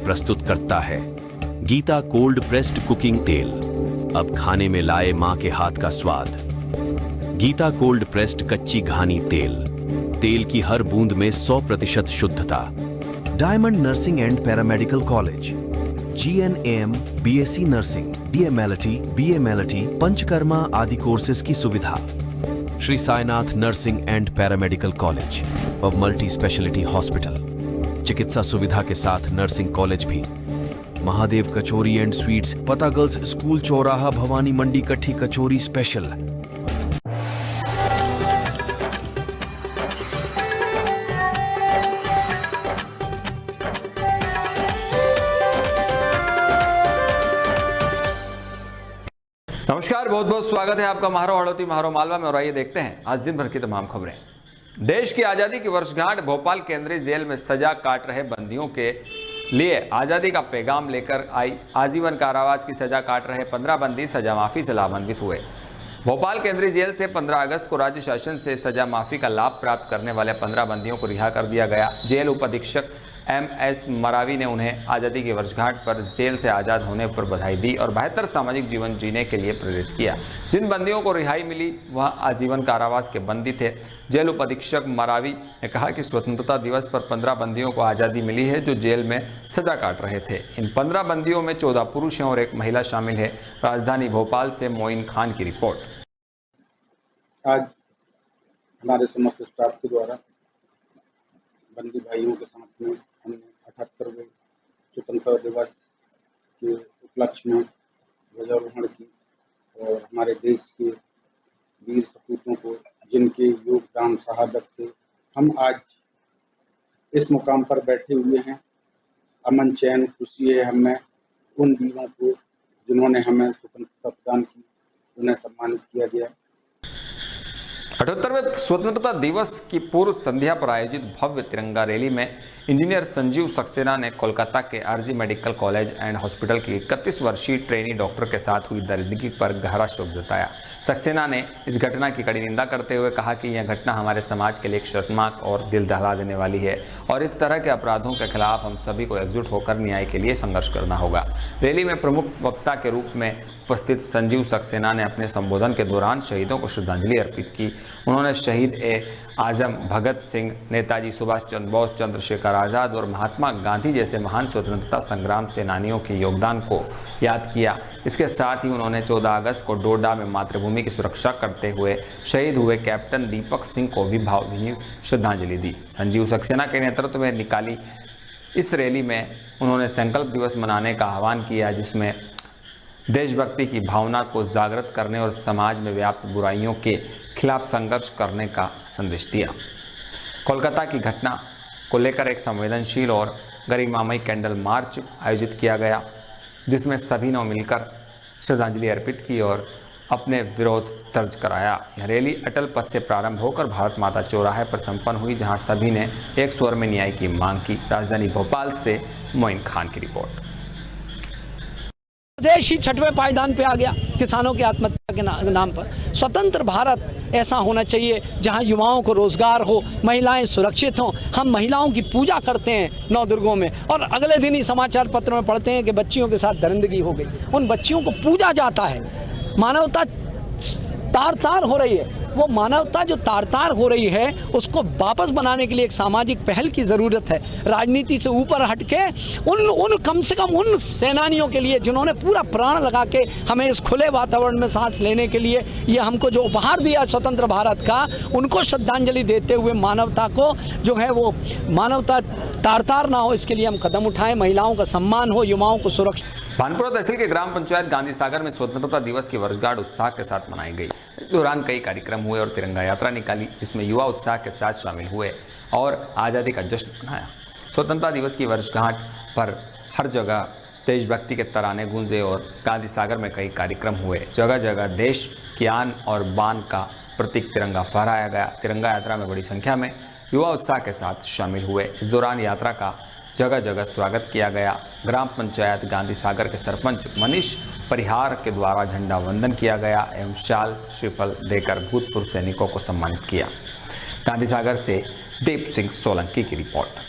प्रस्तुत करता है गीता कोल्ड प्रेस्ड कुकिंग तेल। अब खाने में लाए मां के हाथ का स्वाद। गीता कोल्ड प्रेस्ड कच्ची घानी तेल। तेल की हर बूंद में 100% शुद्धता। Diamond nursing and paramedical college, GNAM, BSc nursing, DMLT, BMLT, panchakarma आदि कोर्सेज की सुविधा। Shri Sainath nursing and paramedical college और मल्टी स्पेशलिटी हॉस्पिटल, चिकित्सा सुविधा के साथ नर्सिंग कॉलेज भी। महादेव कचौरी एंड स्वीट्स, पता गर्ल्स स्कूल चौराहा, भवानी मंडी, कट्ठी कचौरी स्पेशल। नमस्कार, बहुत बहुत स्वागत है आपका महारो हड़ौती महारो मालवा में। और आइए देखते हैं आज दिन भर की तमाम खबरें। देश की आजादी की वर्षगांठ, भोपाल केंद्रीय जेल में सजा काट रहे बंदियों के लिए आजादी का पैगाम लेकर आई। आजीवन कारावास की सजा काट रहे 15 बंदी सजा माफी से लाभान्वित हुए। भोपाल केंद्रीय जेल से 15 अगस्त को राज्य शासन से सजा माफी का लाभ प्राप्त करने वाले 15 बंदियों को रिहा कर दिया गया। जेल उपाधीक्षक MS मरावी ने उन्हें आज़ादी की वर्षगांठ पर जेल से आज़ाद होने पर बधाई दी और बेहतर सामाजिक जीवन जीने के लिए प्रेरित किया। जिन बंदियों को रिहाई मिली वह आजीवन कारावास के बंदी थे। जेल उपाधीक्षक मरावी ने कहा कि स्वतंत्रता दिवस पर 15 बंदियों को आज़ादी मिली है जो जेल में सजा काट रहे थे। इन 15 बंदियों में 14 पुरुष हैं और एक महिला शामिल है। राजधानी भोपाल से मोइन खान की रिपोर्ट। आज हमारे समस्त स्टाफ के द्वारा बंदी भाइयों के साथ में हमने 78वें स्वतंत्रता दिवस के उपलक्ष्य में ध्वजारोहण की और हमारे देश के वीर सपूतों को, जिनके योगदान शहादत से हम आज इस मुकाम पर बैठे हुए हैं, अमन चैन खुशी है हमें उन वीरों को जिन्होंने हमें स्वतंत्रता प्रदान की, उन्हें सम्मानित किया गया। 78वें स्वतंत्रता दिवस की पूर्व संध्या पर आयोजित भव्य तिरंगा रैली में इंजीनियर संजीव सक्सेना ने कोलकाता के RG medical college and hospital की 31 वर्षीय ट्रेनी डॉक्टर के साथ हुई दरिंदगी पर गहरा शोक जताया। सक्सेना ने इस घटना की कड़ी निंदा करते हुए कहा कि यह घटना हमारे समाज के लिए एक शर्मनाक और दिल दहला देने वाली है और इस तरह के अपराधों के खिलाफ हम सभी को एकजुट होकर न्याय के लिए संघर्ष करना होगा। रैली में प्रमुख वक्ता के रूप में उपस्थित संजीव सक्सेना ने अपने संबोधन के दौरान शहीदों को श्रद्धांजलि अर्पित की। उन्होंने शहीद आजम भगत सिंह, नेताजी सुभाष चंद्र बोस, चंद्रशेखर आज़ाद और महात्मा गांधी जैसे महान स्वतंत्रता संग्राम सेनानियों के योगदान को याद किया। इसके साथ ही उन्होंने 14 अगस्त को डोडा में मातृभूमि की सुरक्षा करते हुए शहीद हुए कैप्टन दीपक सिंह को भी भावभीनी श्रद्धांजलि दी। संजीव सक्सेना के नेतृत्व में निकाली इस रैली में उन्होंने संकल्प दिवस मनाने का आह्वान किया, जिसमें देशभक्ति की भावना को जागृत करने और समाज में व्याप्त बुराइयों के खिलाफ संघर्ष करने का संदेश दिया। कोलकाता की घटना को लेकर एक संवेदनशील और गरिमामयी कैंडल मार्च आयोजित किया गया, जिसमें सभी ने मिलकर श्रद्धांजलि अर्पित की और अपने विरोध दर्ज कराया। यह रैली अटल पथ से प्रारंभ होकर भारत माता चौराहे पर संपन्न हुई, जहां सभी ने एक स्वर में न्याय की मांग की। राजधानी भोपाल से मोइन खान की रिपोर्ट। देश ही 6वें पायदान पे आ गया किसानों की आत्महत्या के नाम पर। स्वतंत्र भारत ऐसा होना चाहिए जहां युवाओं को रोजगार हो, महिलाएं सुरक्षित हों। हम महिलाओं की पूजा करते हैं 9 दुर्गों में और अगले दिन ही समाचार पत्र में पढ़ते हैं कि बच्चियों के साथ दरिंदगी हो गई। उन बच्चियों को पूजा जाता है। मानवता तार तार हो रही है। वो मानवता जो तार तार हो रही है उसको वापस बनाने के लिए एक सामाजिक पहल की ज़रूरत है। राजनीति से ऊपर हटके उन कम से कम उन सेनानियों के लिए जिन्होंने पूरा प्राण लगा के हमें इस खुले वातावरण में सांस लेने के लिए ये हमको जो उपहार दिया स्वतंत्र भारत का, उनको श्रद्धांजलि देते हुए मानवता को जो है वो मानवता तार तार ना हो, इसके लिए हम कदम उठाएं। महिलाओं का सम्मान हो, युवाओं को सुरक्षा। भानपुरा तहसील के ग्राम पंचायत गांधी सागर में स्वतंत्रता दिवस की वर्षगांठ उत्साह के साथ मनाई गई। इस दौरान कई कार्यक्रम हुए और तिरंगा यात्रा निकाली, जिसमें युवा उत्साह के साथ शामिल हुए और आज़ादी का जश्न मनाया। स्वतंत्रता दिवस की वर्षगांठ पर हर जगह देशभक्ति के तराने गूंजे और गांधी सागर में कई कार्यक्रम हुए। जगह जगह देश की आन और बान का प्रतीक तिरंगा फहराया गया। तिरंगा यात्रा में बड़ी संख्या में युवा उत्साह के साथ शामिल हुए। इस दौरान यात्रा का जगह जगह स्वागत किया गया। ग्राम पंचायत गांधी सागर के सरपंच मनीष परिहार के द्वारा झंडा वंदन किया गया एवं शाल श्रीफल देकर भूतपूर्व सैनिकों को सम्मानित किया। गांधी सागर से दीप सिंह सोलंकी की रिपोर्ट।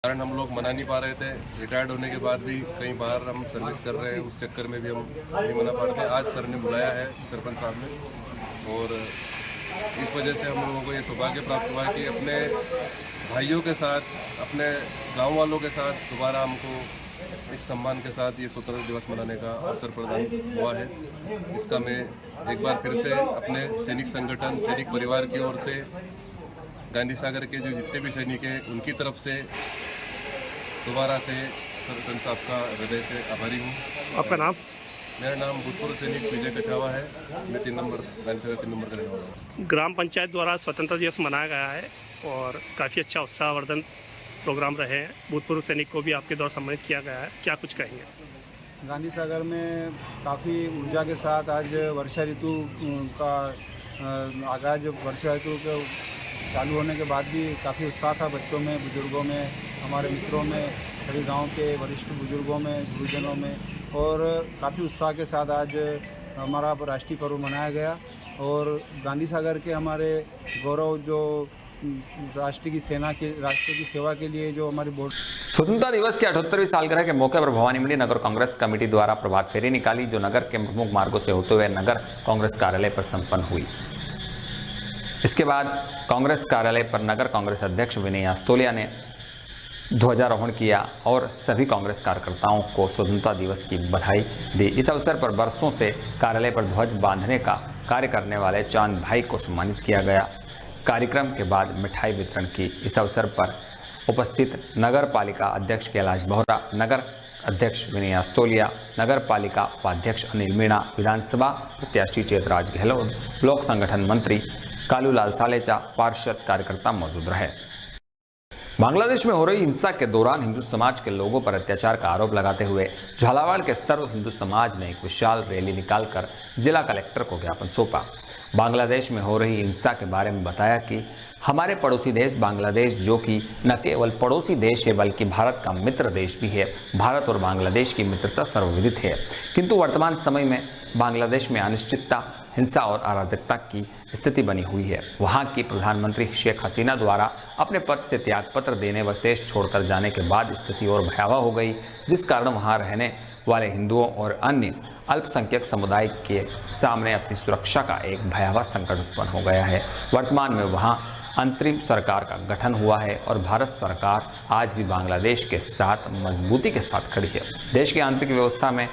कारण हम लोग मना नहीं पा रहे थे। रिटायर्ड होने के बाद भी कई बार हम सर्विस कर रहे हैं, उस चक्कर में भी हम नहीं मना पा रहे थे। आज सर ने बुलाया है, सरपंच साहब ने, और इस वजह से हम लोगों को ये सौभाग्य प्राप्त हुआ है कि अपने भाइयों के साथ, अपने गांव वालों के साथ दोबारा हमको इस सम्मान के साथ ये स्वतंत्रता दिवस मनाने का अवसर प्रदान हुआ है। इसका मैं एक बार फिर से अपने सैनिक संगठन, सैनिक परिवार की ओर से, गांधी सागर के जो जितने भी सैनिक हैं उनकी तरफ से दोबारा से सरपंच साहब का हृदय से आभारी हूँ। आपका नाम? मेरा नाम भूतपूर्व सैनिक विजय कछावा है। मैं 3 नंबर का रहने वाला हूँ। ग्राम पंचायत द्वारा स्वतंत्रता दिवस मनाया गया है और काफ़ी अच्छा उत्साहवर्धन प्रोग्राम रहे हैं। भूतपूर्व सैनिक को भी आपके द्वारा सम्मानित किया गया है, क्या कुछ कहेंगे? गांधी सागर में काफ़ी ऊर्जा के साथ आज वर्षा ऋतु का आगाज, वर्षा ऋतु के चालू होने के बाद भी काफ़ी उत्साह था बच्चों में, बुजुर्गों में, हमारे मित्रों में, सभी गांव के वरिष्ठ बुजुर्गों में, गुरुजनों में, और काफ़ी उत्साह के साथ आज हमारा राष्ट्रीय पर्व मनाया गया। और गांधी सागर के हमारे गौरव जो राष्ट्र की सेवा के लिए जो हमारी बोर्ड स्वतंत्रता दिवस के 78वीं सालगिरह के मौके पर भवानी मंडी नगर कांग्रेस कमेटी द्वारा प्रभात फेरी निकाली, जो नगर के प्रमुख मार्गों से होते हुए नगर कांग्रेस कार्यालय पर संपन्न हुई। इसके बाद कांग्रेस कार्यालय पर नगर कांग्रेस अध्यक्ष विनय आस्तोलिया ने ध्वजारोहण किया और सभी कांग्रेस कार्यकर्ताओं को स्वतंत्रता दिवस की बधाई दी। इस अवसर पर बरसों से कार्यालय पर ध्वज बांधने का कार्य करने वाले चांद भाई को सम्मानित किया गया। कार्यक्रम के बाद मिठाई वितरण की। इस अवसर पर उपस्थित नगर पालिका अध्यक्ष कैलाश बोहरा, नगर अध्यक्ष विनय आस्तोलिया, नगर पालिका उपाध्यक्ष अनिल मीणा, विधानसभा प्रत्याशी चेतराज गहलोत, ब्लॉक संगठन मंत्री कालूलाल सालेचा, पार्षद कार्यकर्ता मौजूद रहे। बांग्लादेश में हो रही हिंसा के दौरान हिंदू समाज के लोगों पर अत्याचार का आरोप लगाते हुए झालावाड़ के सर्व हिंदू समाज ने एक विशाल रैली निकालकर जिला कलेक्टर को ज्ञापन सौंपा। बांग्लादेश में हो रही हिंसा के बारे में बताया कि हमारे पड़ोसी देश बांग्लादेश, जो कि न केवल पड़ोसी देश है बल्कि भारत का मित्र देश भी है। भारत और बांग्लादेश की मित्रता सर्वविदित है, किंतु वर्तमान समय में बांग्लादेश में अनिश्चितता, हिंसा और अराजकता की स्थिति बनी हुई है। वहां की प्रधानमंत्री शेख हसीना द्वारा अपने पद से त्यागपत्र देने व देश छोड़कर जाने के बाद स्थिति और भयावह हो गई, जिस कारण वहां रहने वाले हिंदुओं और अन्य अल्पसंख्यक समुदाय के सामने अपनी सुरक्षा का एक भयावह संकट उत्पन्न हो गया है। वर्तमान में वहां अंतरिम सरकार का गठन हुआ है और भारत सरकार आज भी बांग्लादेश के साथ मजबूती के साथ खड़ी है। देश की आंतरिक व्यवस्था में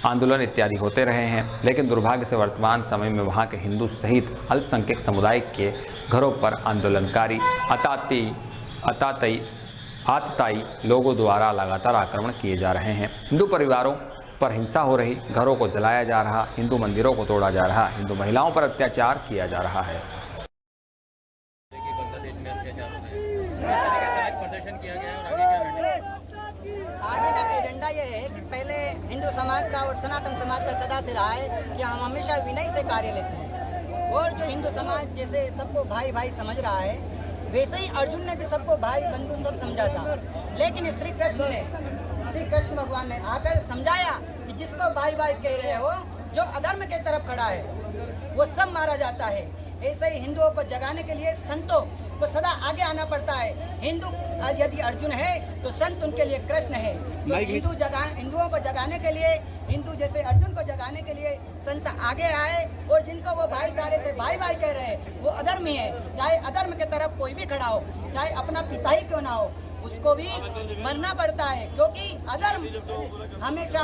आंदोलन इत्यादि होते रहे हैं, लेकिन दुर्भाग्य से वर्तमान समय में वहां के हिंदू सहित अल्पसंख्यक समुदाय के घरों पर आंदोलनकारी आतताई लोगों द्वारा लगातार आक्रमण किए जा रहे हैं। हिंदू परिवारों पर हिंसा हो रही, घरों को जलाया जा रहा, हिंदू मंदिरों को तोड़ा जा रहा, हिंदू महिलाओं पर अत्याचार किया जा रहा है। आगे का एजेंडा ये है कि पहले हिंदू समाज का और सनातन समाज का सदा से रहा है कि हम हमेशा विनय से कार्य लेते हैं, और जो हिंदू समाज जैसे सबको भाई भाई समझ रहा है, वैसे ही अर्जुन ने भी सबको भाई बंधु सब समझा था। लेकिन श्री कृष्ण भगवान ने आकर समझाया कि जिसको भाई भाई कह रहे हो, जो अधर्म के तरफ खड़ा है वो सब मारा जाता है। ऐसे ही हिंदुओं को जगाने के लिए संतों को सदा आगे आना पड़ता है। हिंदू यदि अर्जुन है तो संत उनके लिए कृष्ण है। तो हिंदुओं को जगाने के लिए, हिंदू जैसे अर्जुन को जगाने के लिए संत आगे आए, और जिनको वो भाईचारे से भाई भाई कह रहे हैं वो अधर्मी है। चाहे अधर्म के तरफ कोई भी खड़ा हो, चाहे अपना पिता ही क्यों ना हो, उसको भी मरना पड़ता है, क्योंकि अधर्म हमेशा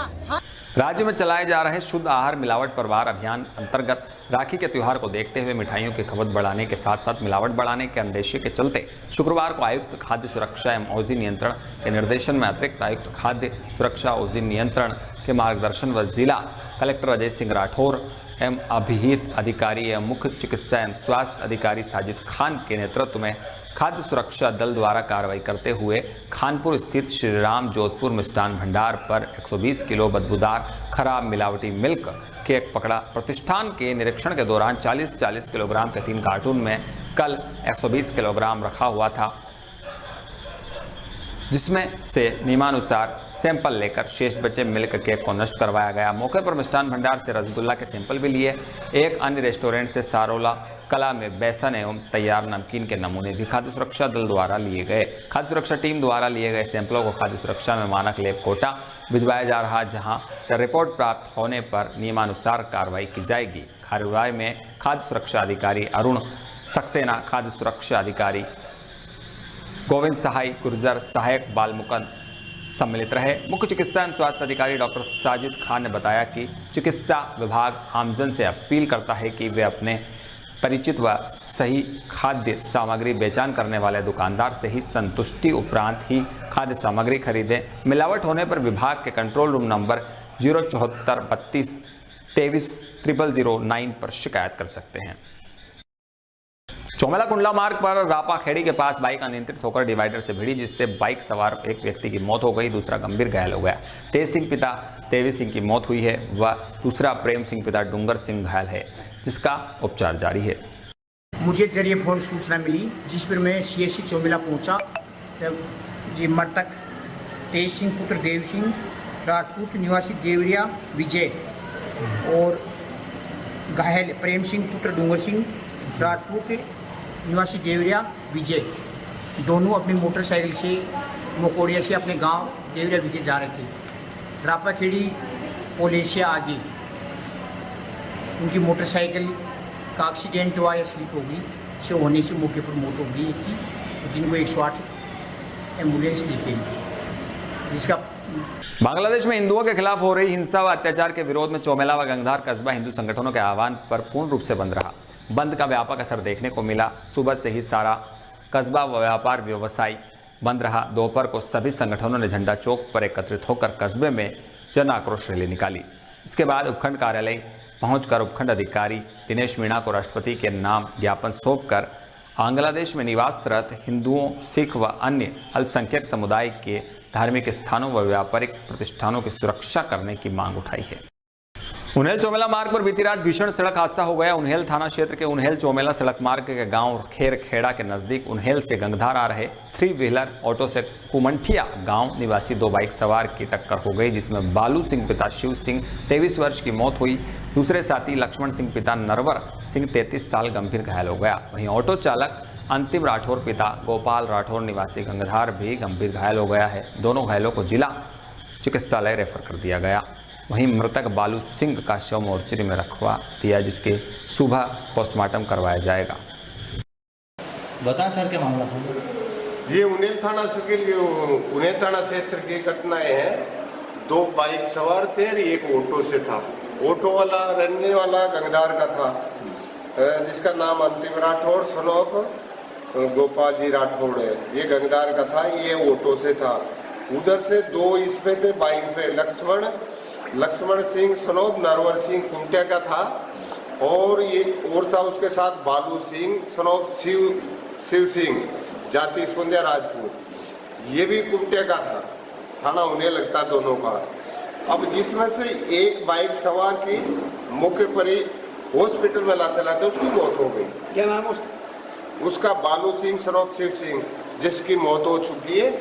राज्य में चलाए जा रहे शुद्ध आहार मिलावट परवार अभियान अंतर्गत राखी के त्योहार को देखते हुए मिठाइयों की खपत बढ़ाने के साथ साथ मिलावट बढ़ाने के अंदेशे के चलते शुक्रवार को आयुक्त खाद्य सुरक्षा एवं औषधि नियंत्रण के निर्देशन में अतिरिक्त आयुक्त खाद्य सुरक्षा औषधि नियंत्रण के मार्गदर्शन व जिला कलेक्टर अजय सिंह राठौर एवं अभिहित अधिकारी एवं मुख्य चिकित्सा एवं स्वास्थ्य अधिकारी साजिद खान के नेतृत्व में खाद्य सुरक्षा दल द्वारा कार्रवाई करते हुए खानपुर स्थित श्रीराम जोधपुर मिष्ठान भंडार पर 120 किलो बदबूदार खराब मिलावटी मिल्क केक पकड़ा। प्रतिष्ठान के निरीक्षण के दौरान 40 किलोग्राम के 3 कार्टून में कल 120 किलोग्राम रखा हुआ था, जिसमें से नियमानुसार सैंपल लेकर शेष बचे मिल्क केक को नष्ट करवाया गया। मौके पर मिष्ठान भंडार से रसगुल्ला के सैंपल भी लिए। एक अन्य रेस्टोरेंट से सारोला कला में बेसन एवं तैयार नमकीन के नमूने भी खाद्य सुरक्षा दल द्वारा लिए गए। खाद्य सुरक्षा टीम द्वारा लिए गए सैंपलों को खाद्य सुरक्षा में मानक लैब कोटा भिजवाया जा रहा, जहां से रिपोर्ट प्राप्त होने पर नियमानुसार कार्रवाई की जाएगी। कार्रवाई में खाद्य सुरक्षा अधिकारी अरुण सक्सेना, खाद्य सुरक्षा अधिकारी गोविंद सहाय गुर्जर, सहायक बाल मुकुंद सम्मिलित रहे। मुख्य चिकित्सा एवं स्वास्थ्य अधिकारी डॉक्टर साजिद खान ने बताया कि चिकित्सा विभाग आमजन से अपील करता है कि वे अपने परिचित व सही खाद्य सामग्री बेचान करने वाले दुकानदार से ही संतुष्टि उपरांत ही खाद्य सामग्री खरीदें। मिलावट होने पर विभाग के कंट्रोल रूम नंबर 074 32 23 0009 पर शिकायत कर सकते हैं। चौमेला कुंडला मार्ग पर रापा खेड़ी के पास बाइक अनियंत्रित होकर डिवाइडर से भिड़ी, जिससे बाइक सवार एक व्यक्ति की मौत हो गई, दूसरा गंभीर घायल हो गया। तेज सिंह पिता देवी सिंह की मौत हुई है व दूसरा प्रेम सिंह पिता डूंगर सिंह घायल है, जिसका उपचार जारी है। मुझे जरिए फोन सूचना मिली, जिस पर मैं CSC चौमेला पहुंचा। तब जी मृतक तेज सिंह पुत्र देव सिंह राजपूत निवासी देवरिया विजय और घायल प्रेम सिंह पुत्र डूंगर सिंह राजपूत निवासी देवरिया विजय, दोनों अपनी मोटरसाइकिल से मकोड़िया से अपने गांव देवरिया विजय जा रहे थे। रापाखेड़ी पुलिस से आगे उनकी मोटरसाइकिल का एक्सीडेंट हुआ या स्लिप होगी, से होने से मौके पर मौत हो गई थी, जिनको 108 एम्बुलेंस ली गई, जिसका बांग्लादेश में हिंदुओं के खिलाफ हो रही हिंसा व अत्याचार के विरोध में चौमेला व गंगधार कस्बा हिंदू संगठनों के आह्वान पर पूर्ण रूप से बंद रहा। बंद का व्यापक असर देखने को मिला। सुबह से ही सारा कस्बा व व्यापार व्यवसाय बंद रहा। दोपहर को सभी संगठनों ने झंडा चौक पर एकत्रित होकर कस्बे में जन आक्रोश रैली निकाली। इसके बाद उपखंड कार्यालय पहुंचकर उपखंड अधिकारी दिनेश मीणा को राष्ट्रपति के नाम ज्ञापन सौंपकर बांग्लादेश में निवासरत हिंदुओं, सिख व अन्य अल्पसंख्यक समुदाय के धार्मिक स्थानों व व्यापारिक प्रतिष्ठानों की सुरक्षा करने की मांग उठाई है। उन्हेल चौमेला मार्ग पर बीती रात भीषण सड़क हादसा हो गया। उन्हेल थाना क्षेत्र के उन्हेल चौमेला सड़क मार्ग के गांव खेर खेड़ा के नजदीक उन्हेल से गंगधार आ रहे 3 व्हीलर ऑटो से कुमंठिया गांव निवासी 2 बाइक सवार की टक्कर हो गई, जिसमें बालू सिंह पिता शिव सिंह 23 वर्ष की मौत हुई। दूसरे साथी लक्ष्मण सिंह पिता नरवर सिंह 33 साल गंभीर घायल हो गया। वहीं ऑटो चालक अंतिम राठौर पिता गोपाल राठौर निवासी गंगधार भी गंभीर घायल हो गया है। दोनों घायलों को जिला चिकित्सालय रेफर कर दिया गया। वहीं मृतक बालू सिंह का शव मोर्चरी में रखवा दिया, जिसके सुबह पोस्टमार्टम करवाया जाएगा। बता सर क्या मामला था? ये उन्हेल थाना क्षेत्र की घटनाएं हैं। 2 बाइक सवार थे, एक ऑटो से था। ऑटो वाला रहने वाला गंगधार का था, जिसका नाम अंतिम राठौड़ सनोफ गोपाल जी राठौड़ है। ये गंगधार का था, ये ऑटो से था। उधर से 2 इस पे थे बाइक पे, लक्ष्मण सिंह सनोफ नरवर सिंह कुंटिया का था, और ये और था उसके साथ बालू सिंह सनोफ शिव सिंह जाति सोंदिया राजपूत, ये भी कुंटिया का था। थाना उन्हें लगता दोनों का। अब जिसमें से एक बाइक सवार की मौके पर ही हॉस्पिटल में लाते लाते उसकी मौत हो गई। क्या नाम उसका बालू सिंह सनोफ शिव सिंह, जिसकी मौत हो चुकी है।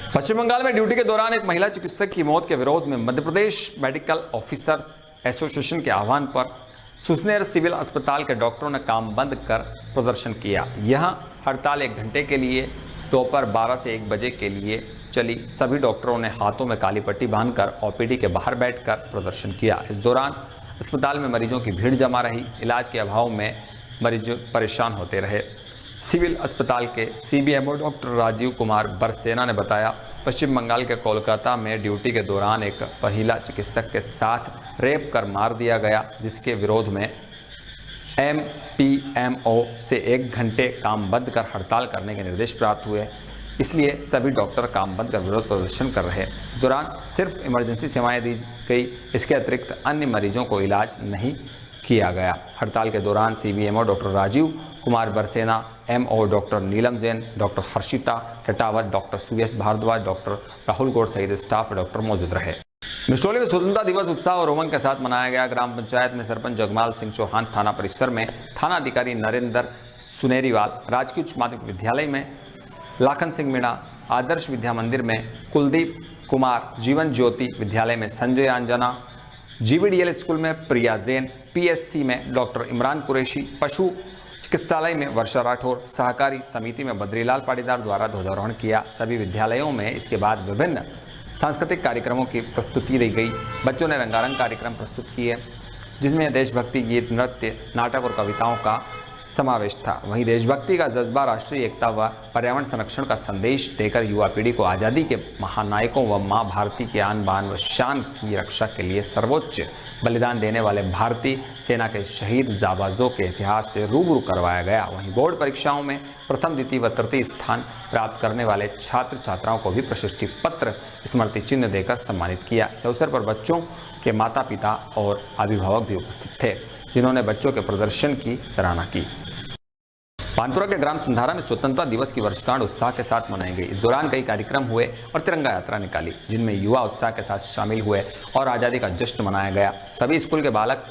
पश्चिम बंगाल में ड्यूटी के दौरान एक महिला चिकित्सक की मौत के विरोध में Madhya Pradesh medical officers association के आह्वान पर सुसनेर सिविल अस्पताल के डॉक्टरों ने काम बंद कर प्रदर्शन किया। यह हड़ताल 1 घंटे के लिए दोपहर 12 से 1 बजे के लिए चली। सभी डॉक्टरों ने हाथों में काली पट्टी बांधकर ओपीडी के बाहर बैठकर प्रदर्शन किया। इस दौरान अस्पताल में मरीजों की भीड़ जमा रही। इलाज के अभाव में मरीज परेशान होते रहे। सिविल अस्पताल के CBMO डॉक्टर राजीव कुमार बरसेना ने बताया, पश्चिम बंगाल के कोलकाता में ड्यूटी के दौरान एक महिला चिकित्सक के साथ रेप कर मार दिया गया, जिसके विरोध में MPMO से 1 घंटे काम बंद कर हड़ताल करने के निर्देश प्राप्त हुए। इसलिए सभी डॉक्टर काम बंद कर विरोध प्रदर्शन कर रहे। इस दौरान सिर्फ इमरजेंसी सेवाएं दी गई, इसके अतिरिक्त अन्य मरीजों को इलाज नहीं किया गया। हड़ताल के दौरान CBMO doctor Rajiv Kumar Barsena, MO doctor Neelam Jain, doctor Harshita Tatawat, doctor Suyash Bhardwaj, doctor Rahul Gaur सहित स्टाफ डॉक्टर मौजूद रहे। मिस्टोली में स्वतंत्रता दिवस उत्साह और उमंग के साथ मनाया गया। ग्राम पंचायत में सरपंच जगमाल सिंह चौहान, थाना परिसर में थाना अधिकारी नरेंद्र सुनेरीवाल, राजकीय उच्च माध्यमिक विद्यालय में लाखन सिंह मीणा, आदर्श विद्या मंदिर में कुलदीप कुमार, जीवन ज्योति विद्यालय में संजय अंजना, GVDL स्कूल में प्रिया जैन, PSC में डॉक्टर इमरान कुरैशी, पशु चिकित्सालय में वर्षा राठौर, सहकारी समिति में बद्रीलाल पाटीदार द्वारा ध्वजारोहण किया। सभी विद्यालयों में इसके बाद विभिन्न सांस्कृतिक कार्यक्रमों की प्रस्तुति दी गई। बच्चों ने रंगारंग कार्यक्रम प्रस्तुत किए, जिसमें देशभक्ति गीत, नृत्य, नाटक और कविताओं का समावेश था। वहीं देशभक्ति का जज्बा, राष्ट्रीय एकता व पर्यावरण संरक्षण का संदेश देकर युवा पीढ़ी को आज़ादी के महानायकों व माँ भारती की आन बान व शान की रक्षा के लिए सर्वोच्च बलिदान देने वाले भारतीय सेना के शहीद जाबाजों के इतिहास से रूबरू करवाया गया। वहीं बोर्ड परीक्षाओं में प्रथम, द्वितीय व तृतीय स्थान प्राप्त करने वाले छात्र छात्राओं को भी प्रशस्ति पत्र, स्मृति चिन्ह देकर सम्मानित किया। इस अवसर पर बच्चों के माता पिता और अभिभावक भी उपस्थित थे, जिन्होंने बच्चों के प्रदर्शन की सराहना की। पानपुरा के ग्राम संधारा में स्वतंत्रता दिवस की वर्षगांठ उत्साह के साथ मनाई गई। इस दौरान कई कार्यक्रम हुए और तिरंगा यात्रा निकाली, जिनमें युवा उत्साह के साथ शामिल हुए और आज़ादी का जश्न मनाया गया। सभी स्कूल के बालक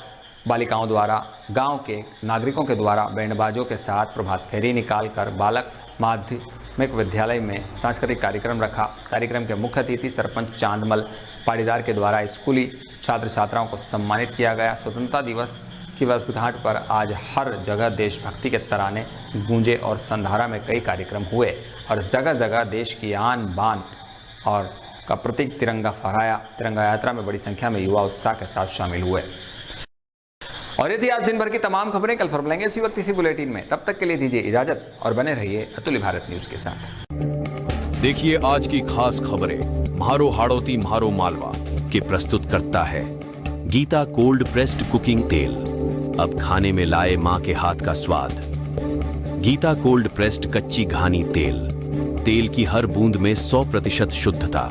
बालिकाओं द्वारा, गांव के नागरिकों के द्वारा बैंडबाजों के साथ प्रभात फेरी निकालकर बालक माध्यमिक विद्यालय में सांस्कृतिक कार्यक्रम रखा। कार्यक्रम के मुख्य अतिथि सरपंच चांदमल पाटीदार के द्वारा स्कूली छात्र छात्राओं को सम्मानित किया गया। स्वतंत्रता दिवस की वर्षगांठ पर आज हर जगह देशभक्ति के तराने गूंजे और संधारा में कई कार्यक्रम हुए और जगह जगह देश की आन बान और का प्रतीक तिरंगा फहराया। तिरंगा यात्रा में बड़ी संख्या में युवा उत्साह के साथ शामिल हुए। और ये थी आज दिन भर की तमाम खबरें। कल फिर मिलेंगे इसी वक्त इसी बुलेटिन में। तब तक के लिए दीजिए इजाजत और बने रहिए अतुल्य भारत न्यूज के साथ। देखिए आज की खास खबरें म्हारो हाड़ोती म्हारो मालवा के प्रस्तुत करता है गीता कोल्ड प्रेस्ड कुकिंग तेल। अब खाने में लाए मां के हाथ का स्वाद। गीता कोल्ड प्रेस्ड कच्ची घानी तेल, तेल की हर बूंद में 100% शुद्धता।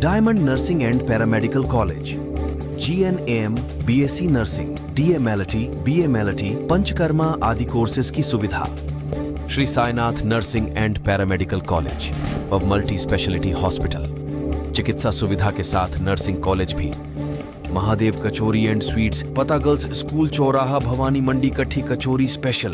Diamond nursing and paramedical college, GNAM, BSc nursing, DMLT, BMLT, panchakarma आदि कोर्सेज की सुविधा। Shri Sainath nursing and paramedical college व मल्टी स्पेशलिटी हॉस्पिटल, चिकित्सा सुविधा के साथ नर्सिंग कॉलेज भी। महादेव कचौरी एंड स्वीट्स, पता गर्ल्स स्कूल चौराहा, भवानी मंडी, कट्ठी कचौरी स्पेशल।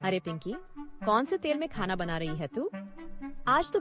अरे पिंकी, कौन से तेल में खाना बना रही है तू? आज तो